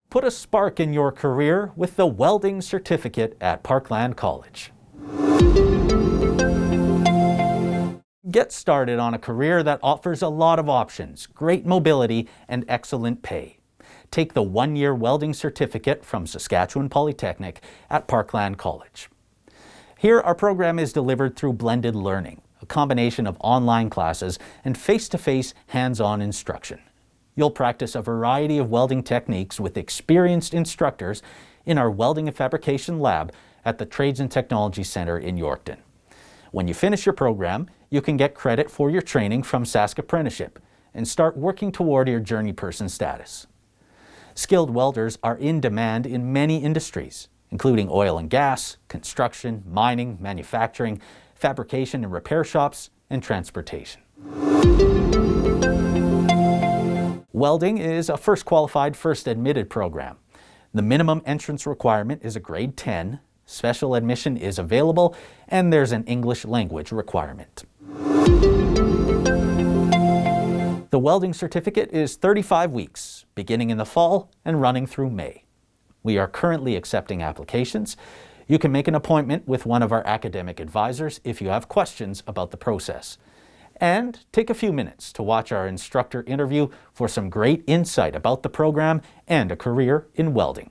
Put a spark in your career with the Welding Certificate at Parkland College. Get started on a career that offers a lot of options, great mobility, and excellent pay. Take the one-year Welding Certificate from Saskatchewan Polytechnic at Parkland College. Here, our program is delivered through blended learning, a combination of online classes and face-to-face hands-on instruction. You'll practice a variety of welding techniques with experienced instructors in our Welding and Fabrication Lab at the Trades and Technology Centre in Yorkton. When you finish your program, you can get credit for your training from Sask Apprenticeship and start working toward your journey person status. Skilled welders are in demand in many industries, including oil and gas, construction, mining, manufacturing, fabrication and repair shops, and transportation. Welding is a first qualified, first admitted program. The minimum entrance requirement is a grade 10, special admission is available, and there's an English language requirement. The Welding Certificate is 35 weeks, beginning in the fall and running through May. We are currently accepting applications. You can make an appointment with one of our academic advisors if you have questions about the process. And take a few minutes to watch our instructor interview for some great insight about the program and a career in welding.